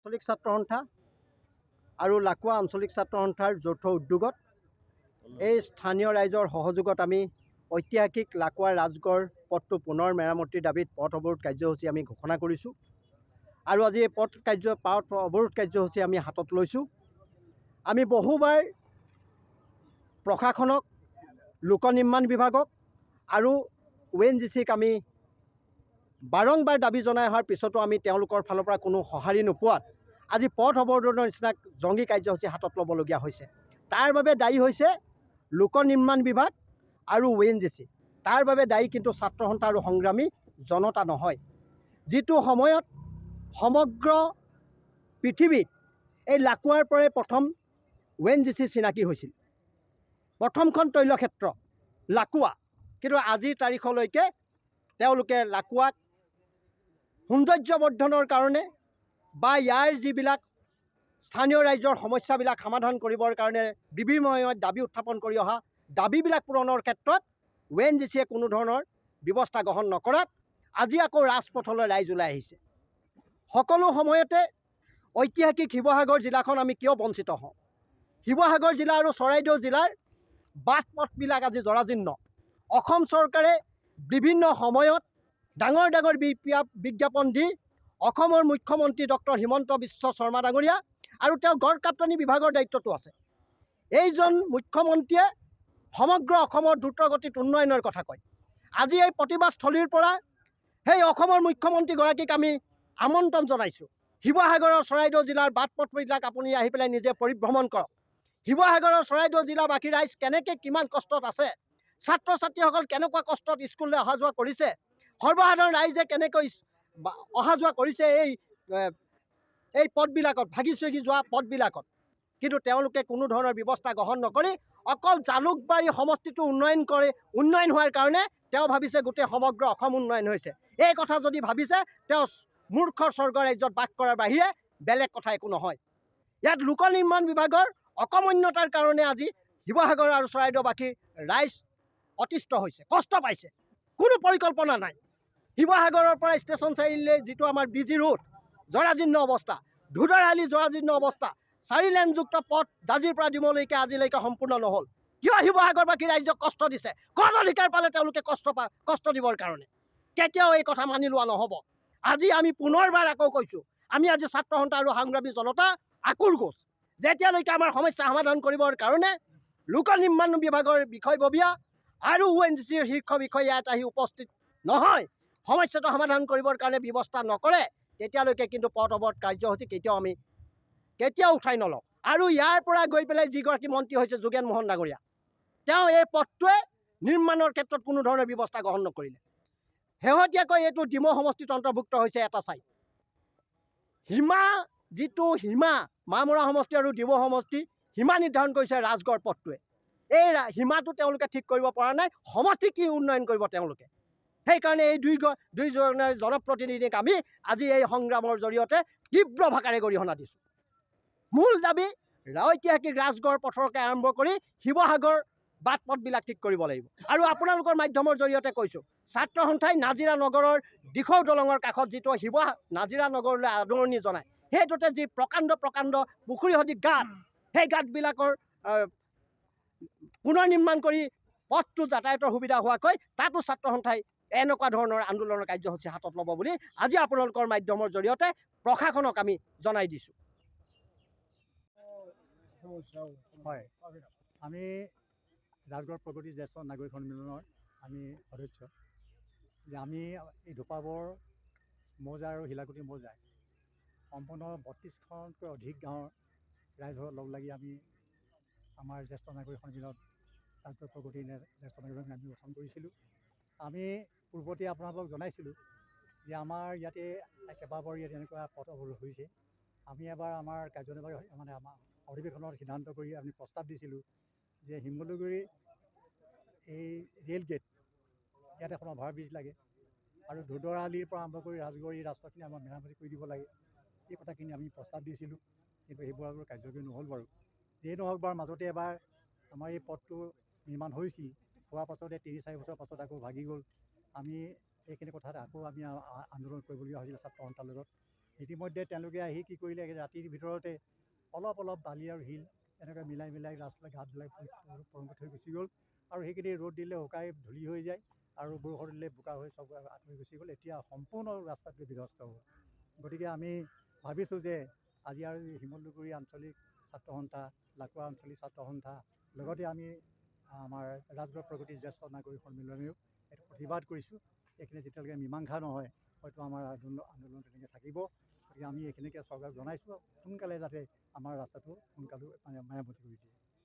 আঞ্চলিক ছাত্ৰ সন্থা আৰু লাকুৱা আঞ্চলিক ছাত্ৰ সন্থাৰ যৌথ উদ্যোগত এই স্থানীয় ৰাইজৰ সহযোগত আমি ঐতিহাসিক লাকুৱা ৰাজগড় পথটো পুনৰ মেৰামতিৰ দাবীত পথ অৱৰোধ কাৰ্যসূচী আমি ঘোষণা কৰিছোঁ। আৰু আজি এই পথ অৱৰোধ কাৰ্যসূচী আমি হাতত লৈছোঁ। আমি বহুবাৰ প্ৰশাসনক, লোক নিৰ্মাণ বিভাগক আৰু ONGCক আমি বাৰংবাৰ দাবী জনাই অহাৰ পিছতো আমি তেওঁলোকৰ ফালৰ পৰা কোনো সঁহাৰি নোপোৱাত আজি পথ অৱৰোধৰ নিচিনা জংগী কাৰ্যসূচী হাতত ল'বলগীয়া হৈছে। তাৰ বাবে দায়ী হৈছে লোক নিৰ্মাণ বিভাগ আৰু ONGC। তাৰ বাবে দায়ী কিন্তু ছাত্ৰ সন্থা আৰু সংগ্ৰামী জনতা নহয়। যিটো সময়ত সমগ্ৰ পৃথিৱীত এই লাকুৱাৰ পৰাই প্ৰথম ONGC চিনাকি হৈছিল। প্ৰথমখন তৈলক্ষেত্ৰ লাকুৱা, কিন্তু আজিৰ তাৰিখলৈকে তেওঁলোকে লাকুৱাক সৌন্দৰ্যবৰ্ধনৰ কাৰণে বা ইয়াৰ যিবিলাক স্থানীয় ৰাইজৰ সমস্যাবিলাক সমাধান কৰিবৰ কাৰণে বিভিন্ন সময়ত দাবী উত্থাপন কৰি অহা দাবীবিলাক পূৰণৰ ক্ষেত্ৰত ONGCয়ে কোনো ধৰণৰ ব্যৱস্থা গ্ৰহণ নকৰাত আজি আকৌ ৰাজপথলৈ ৰাইজ ওলাই আহিছে। সকলো সময়তে ঐতিহাসিক শিৱসাগৰ জিলাখন আমি কিয় বঞ্চিত হওঁ? শিৱসাগৰ জিলা আৰু চৰাইদেউ জিলাৰ বাট পথবিলাক আজি জৰাজীৰ্ণ। অসম চৰকাৰে বিভিন্ন সময়ত ডাঙৰ ডাঙৰ বিজ্ঞাপন দি অসমৰ মুখ্যমন্ত্ৰী ডক্টৰ হিমন্ত বিশ্ব শৰ্মা ডাঙৰীয়া আৰু তেওঁ গড় কাপ্তানি বিভাগৰ দায়িত্বটো আছে। এইজন মুখ্যমন্ত্ৰীয়ে সমগ্ৰ অসমৰ দ্ৰুতগতিত উন্নয়নৰ কথা কয়। আজি এই প্ৰতিবাদস্থলীৰ পৰা সেই অসমৰ মুখ্যমন্ত্ৰীগৰাকীক আমি আমন্ত্ৰণ জনাইছোঁ। শিৱসাগৰৰ চৰাইদেউ জিলাৰ বাট পথবিলাক আপুনি আহি পেলাই নিজে পৰিভ্ৰমণ কৰক। শিৱসাগৰৰ চৰাইদেউ জিলাবাসী ৰাইজ কেনেকৈ কিমান কষ্টত আছে, ছাত্ৰ ছাত্ৰীসকল কেনেকুৱা কষ্টত স্কুললৈ অহা যোৱা কৰিছে, সৰ্বসাধাৰণ ৰাইজে কেনেকৈ অহা যোৱা কৰিছে এই পথবিলাকত, ভাগি চুগি যোৱা পথবিলাকত। কিন্তু তেওঁলোকে কোনো ধৰণৰ ব্যৱস্থা গ্ৰহণ নকৰি অকল জালুকবাৰী সমষ্টিটো উন্নয়ন হোৱাৰ কাৰণে তেওঁ ভাবিছে গোটেই সমগ্ৰ অসম উন্নয়ন হৈছে। এই কথা যদি ভাবিছে তেওঁ মূৰ্খৰ স্বৰ্গ ৰাজ্যত বাস কৰাৰ বাহিৰে বেলেগ কথা একো নহয়। ইয়াত লোক নিৰ্মাণ বিভাগৰ অকমন্যতাৰ কাৰণে আজি শিৱসাগৰ আৰু চৰাইদেউবাসীৰ ৰাইজ অতিষ্ঠ হৈছে, কষ্ট পাইছে। কোনো পৰিকল্পনা নাই। শিৱসাগৰৰ পৰা ষ্টেচন চাৰিআলিলৈ যিটো আমাৰ BG ৰোড জৰাজীৰ্ণ অৱস্থা, ধুদৰালি জৰাজীৰ্ণ অৱস্থা, 4 লেনযুক্ত পথ জাজিৰ পৰা ডিমলৈকে আজিলৈকে সম্পূৰ্ণ নহ'ল। কিয় শিৱসাগৰবাসী ৰাইজক কষ্ট দিছে? ক'ত অধিকাৰ পালে তেওঁলোকে কষ্ট দিবৰ কাৰণে? কেতিয়াও এই কথা মানি লোৱা নহ'ব। আজি আমি পুনৰবাৰ আকৌ কৈছোঁ, আমি আজি ছাত্ৰ সন্থা আৰু সংগ্ৰামী জনতা আকুল গোজ। যেতিয়ালৈকে আমাৰ সমস্যা সমাধান কৰিবৰ কাৰণে লোক নিৰ্মাণ বিভাগৰ বিষয়ববীয়া আৰু ONGCৰ শীৰ্ষ বিষয়া ইয়াত আহি উপস্থিত নহয়, সমস্যাটো সমাধান কৰিবৰ কাৰণে ব্যৱস্থা নকৰে, তেতিয়ালৈকে কিন্তু পথ অৱৰোধ কাৰ্যসূচী কেতিয়াও উঠাই নলওঁ। আৰু ইয়াৰ পৰা গৈ পেলাই যিগৰাকী মন্ত্ৰী হৈছে যোগেন মোহন ডাঙৰীয়া, তেওঁ এই পথটোৱে নিৰ্মাণৰ ক্ষেত্ৰত কোনো ধৰণৰ ব্যৱস্থা গ্ৰহণ নকৰিলে। শেহতীয়াকৈ এইটো ডিমৌ সমষ্টিত অন্তৰ্ভুক্ত হৈছে এটা ছাইট। সীমা মামৰা সমষ্টি আৰু ডিমৌ সমষ্টি সীমা নিৰ্ধাৰণ কৰিছে ৰাজগড় পথটোৱে। এই সীমাটো তেওঁলোকে ঠিক কৰিব পৰা নাই, সমষ্টি কি উন্নয়ন কৰিব তেওঁলোকে? সেইকাৰণে এই দুইজনৰ জনপ্ৰতিনিধিক আমি আজি এই সংগ্ৰামৰ জৰিয়তে তীব্ৰ ভাষাৰে গৰিহণা দিছোঁ। মূল দাবী ঐতিহাসিক ৰাজগড় পথৰকে আৰম্ভ কৰি শিৱসাগৰ বাট পথবিলাক ঠিক কৰিব লাগিব। আৰু আপোনালোকৰ মাধ্যমৰ জৰিয়তে কৈছোঁ, ছাত্ৰ সন্থাই নাজিৰা নগৰৰ দিখৌ দলঙৰ কাষত যিটো নাজিৰা নগৰলৈ আদৰণি জনায়, সেইটোতে যি প্ৰকাণ্ড পুখুৰী সদৃশ গাঁত, সেই গাঁতবিলাকৰ পুনৰ নিৰ্মাণ কৰি পথটো যাতায়াতৰ সুবিধা হোৱাকৈ তাতো ছাত্ৰ সন্থাই এনেকুৱা ধৰণৰ আন্দোলনৰ কাৰ্যসূচী হাতত ল'ব বুলি আজি আপোনালোকৰ মাধ্যমৰ জৰিয়তে প্ৰশাসনক আমি জনাই দিছোঁ। হয়, আমি ৰাজগড় প্ৰগতি জ্যেষ্ঠ নাগৰিক সন্মিলনৰ আমি সদস্য যে আমি এই ধোপাবৰ মৌজা আৰু শিলাকুটি মৌজাই সম্পূৰ্ণ 32খনতকৈ অধিক গাঁৱৰ ৰাইজৰ লগ লাগি আমি আমাৰ জ্যেষ্ঠ নাগৰিক সন্মিলন ৰাজগড় প্ৰগতি জ্যেষ্ঠ নাগৰিক আমি গঠন কৰিছিলোঁ। আমি পূৰ্বতে আপোনালোকক জনাইছিলোঁ যে আমাৰ ইয়াতে কেইবাবাৰো ইয়াত এনেকুৱা পথ অৱৰোধ হৈছে। আমি এবাৰ আমাৰ কাৰ্যনিৰ্বাহী আমাৰ অধিৱেশনত সিদ্ধান্ত কৰি আমি প্ৰস্তাৱ দিছিলোঁ যে শিমলুগুৰি এই ৰে'ল গেট ইয়াত এখন অভাৰব্ৰিজ লাগে আৰু ধুদৰালিৰ পৰা আৰম্ভ কৰি ৰাজগড় এই ৰাস্তাখিনি আমাৰ মেৰামতি কৰি দিব লাগে। এই কথাখিনি আমি প্ৰস্তাৱ দিছিলোঁ, কিন্তু সেইবোৰ আৰু কাৰ্যকৰী নহ'ল বাৰু। যিয়ে নহওক বাৰু, মাজতে এবাৰ আমাৰ এই পথটো নিৰ্মাণ হৈছিল, হোৱাৰ পাছতে 3-4 বছৰ পাছত আকৌ ভাগি গ'ল। আমি এইখিনি কথাত আকৌ আমি আন্দোলন কৰিবলগীয়া হৈছিল ছাত্ৰ সন্থাৰ লগত। ইতিমধ্যে তেওঁলোকে আহি কি কৰিলে ৰাতিৰ ভিতৰতে অলপ অলপ বালি আৰু শিল এনেকৈ মিলাই ৰাস্তা ঘাটবিলাক পৰম থৈ গুচি গ'ল আৰু সেইখিনি ৰ'দ দিলে শুকাই ধূলি হৈ যায় আৰু বৰষুণ দিলে বোকা হৈ চব আঁতৰি গুচি গ'ল। এতিয়া সম্পূৰ্ণ ৰাস্তাটো বিধ্বস্ত হ'ল। গতিকে আমি ভাবিছোঁ যে আজি আৰু শিমলুগুৰি আঞ্চলিক ছাত্ৰ সন্থা, লাকুৱা আঞ্চলিক ছাত্ৰ সন্থা লগতে আমি আমাৰ ৰাজগড় প্ৰগতি জ্যেষ্ঠ নাগৰিক সন্মিলনেও এইটো প্ৰতিবাদ কৰিছোঁ। এইখিনি যেতিয়ালৈকে মীমাংসা নহয় হয়তো আমাৰ আন্দোলন তেনেকৈ থাকিব। গতিকে আমি এইখিনিকে চৰকাৰক জনাইছোঁ সোনকালে যাতে আমাৰ ৰাস্তাটো সোনকালে মেৰামতি কৰি দিয়ে।